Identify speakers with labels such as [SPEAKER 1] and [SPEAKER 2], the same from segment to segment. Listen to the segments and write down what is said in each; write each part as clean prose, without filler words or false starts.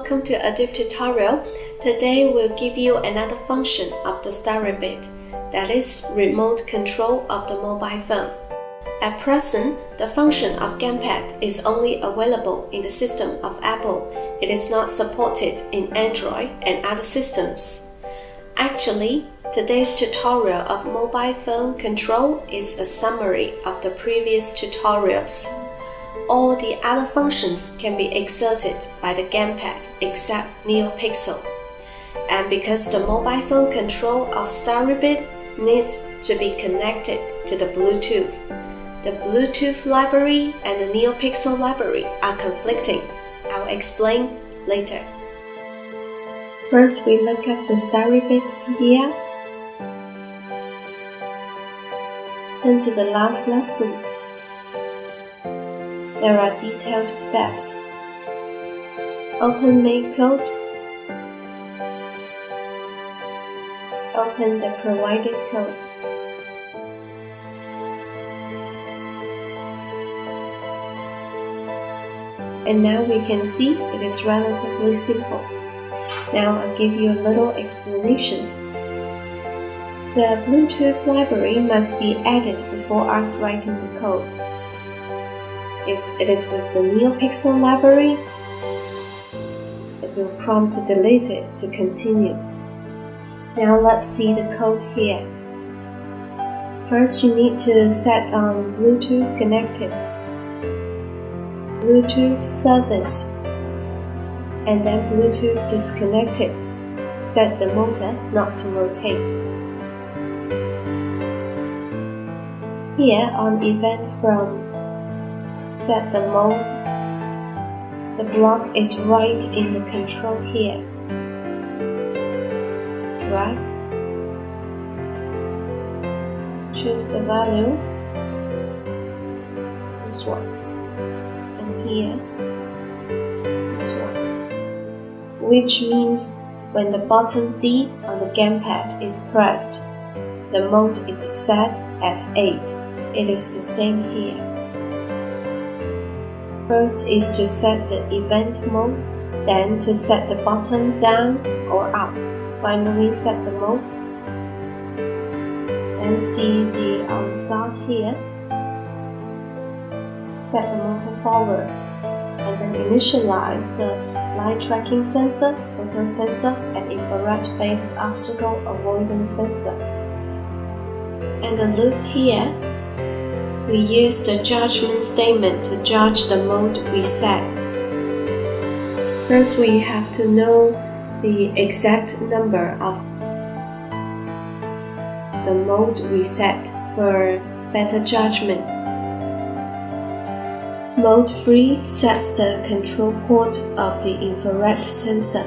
[SPEAKER 1] welcome to Adeept tutorial. Today we'll give you another function of the Starry, that is remote control of the mobile phone. At present, the function of gamepad is only available in the system of Apple. It is not supported in Android and other systems. Actually, today's tutorial of mobile phone control is a summary of the previous tutorials. All the other functions can be exerted by the gamepad except NeoPixel. And because the mobile phone control of Starry needs to be connected to the Bluetooth, the Bluetooth library and the NeoPixel library are conflicting. I'll explain later. First, we look at the Starry PDF. Turn to the last lesson. There are detailed steps. Open main code. Open the provided code. And now we can see it is relatively simple. Now I'll give you a little explanations. The Bluetooth library must be added before us writing the code. If it is with the NeoPixel library, it will prompt to delete it to continue. Now let's see the code here. First, you need to set on Bluetooth connected, Bluetooth service, and then Bluetooth disconnected. Set the motor not to rotate. Here on event from set the mode, the block is right in the control here. Drag, choose the value, this one, and here, this one, which means when the button D on the gamepad is pressed, the mode is set as 8. It is the same here. First is to set the event mode, then to set the button down or up. Finally set the mode. Then see the start here. Set the motor forward, and then initialize the light tracking sensor, photo sensor, and infrared-based obstacle avoidance sensor. And the loop here, we use the judgment statement to judge the mode we set. First, we have to know the exact number of the mode we set for better judgment. Mode 3 sets the control port of the infrared sensor.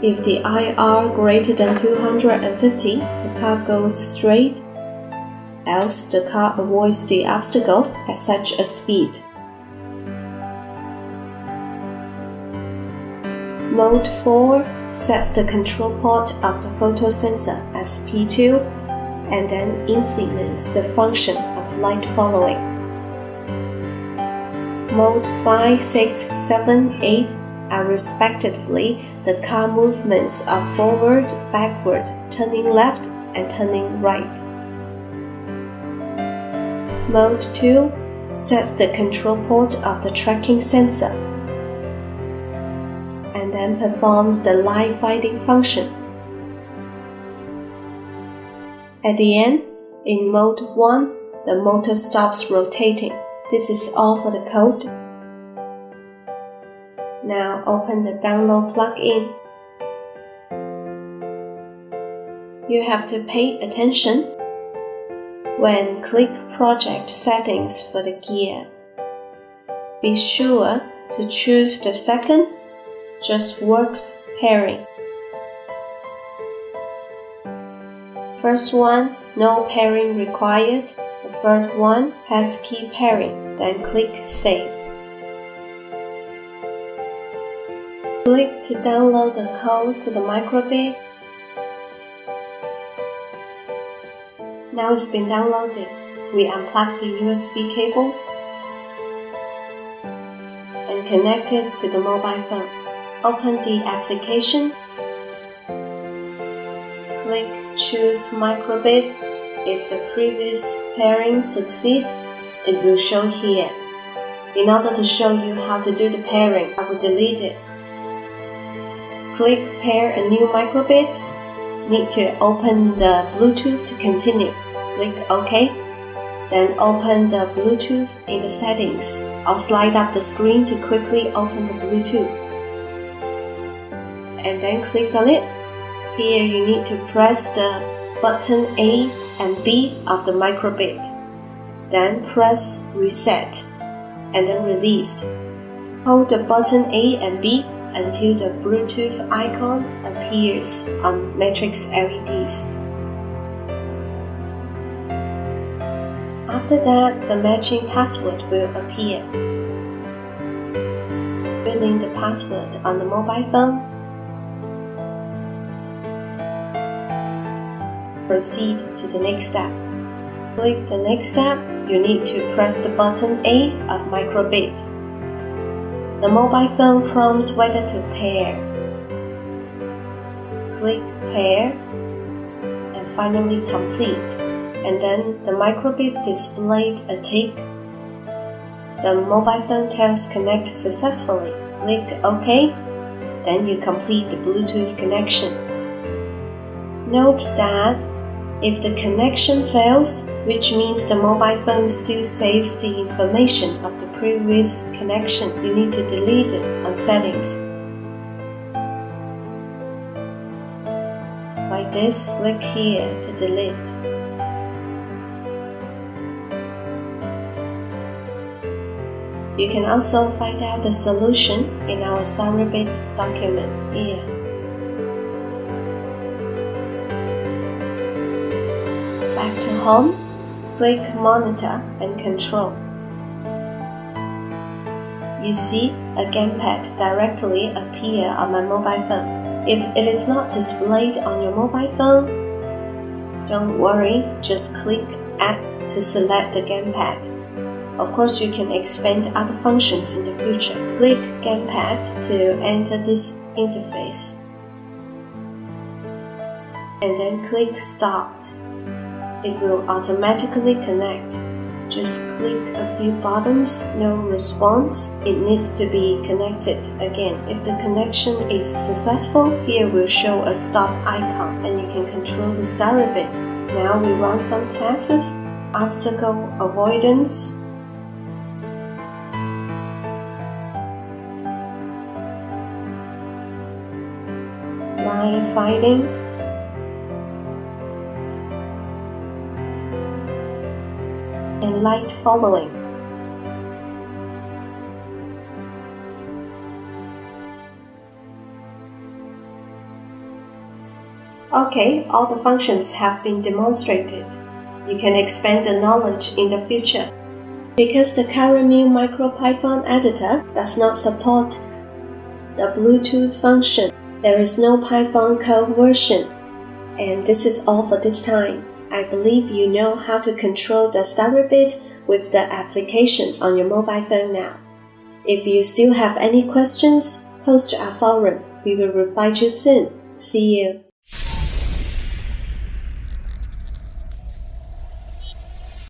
[SPEAKER 1] If the IR greater than 250, the car goes straight, else the car avoids the obstacle at such a speed. Mode 4 sets the control port of the photo sensor as P2 and then implements the function of light following. Mode 5, 6, 7, 8 are respectively the car movements of forward, backward, turning left, and turning right. Mode 2 sets the control port of the tracking sensor and then performs the light finding function. At the end, in Mode 1, the motor stops rotating. This is all for the code. Now open the download plugin. You have to pay attention when click Project Settings for the gear. Be sure to choose the second, Just Works pairing. First one, no pairing required. The third one has key pairing. Then click Save. Click to download the code to the Microbit. Now it's been downloaded. We unplug the USB cable and connect it to the mobile phone. Open the application. Click Choose Microbit. If the previous pairing succeeds, it will show here. In order to show you how to do the pairing, I will delete it. Click Pair a new Microbit. Need to open the Bluetooth to continue. Click OK. Then open the Bluetooth in the settings, or slide up the screen to quickly open the Bluetooth. And then click on it. Here you need to press the button A and B of the Microbit. Then press Reset, and then Release. Hold the button A and B until the Bluetooth icon appears on matrix LEDs. After that, the matching password will appear. Fill in the password on the mobile phone. Proceed to the next step. Click the next step. You need to press the button A of Microbit. The mobile phone prompts whether to pair. Click Pair and finally Complete. And then the Microbit displayed a tick. The mobile phone tells Connect successfully. Click OK. Then you complete the Bluetooth connection. Note that if the connection fails, which means the mobile phone still saves the information of the previous connection, you need to delete it on Settings. Like this, click here to delete. You can also find out the solution in our Starry document here. Back to Home, click Monitor and Control. You see a gamepad directly appear on my mobile phone. If it is not displayed on your mobile phone, don't worry, just click Add to select the gamepad. Of course, you can expand other functions in the future. Click Gamepad to enter this interface. And then click Start. It will automatically connect. Just click a few buttons, no response. It needs to be connected again. If the connection is successful, here will show a stop icon and you can control the Starry bit. Now we run some tests. Obstacle avoidance. Line finding, and light following. Okay, all the functions have been demonstrated. You can expand the knowledge in the future. Because the current new MicroPython editor does not support the Bluetooth function, there is no Python code version. And this is all for this time. I believe you know how to control the Starry bit with the application on your mobile phone now. If you still have any questions, post to our forum. We will reply to you soon. See you.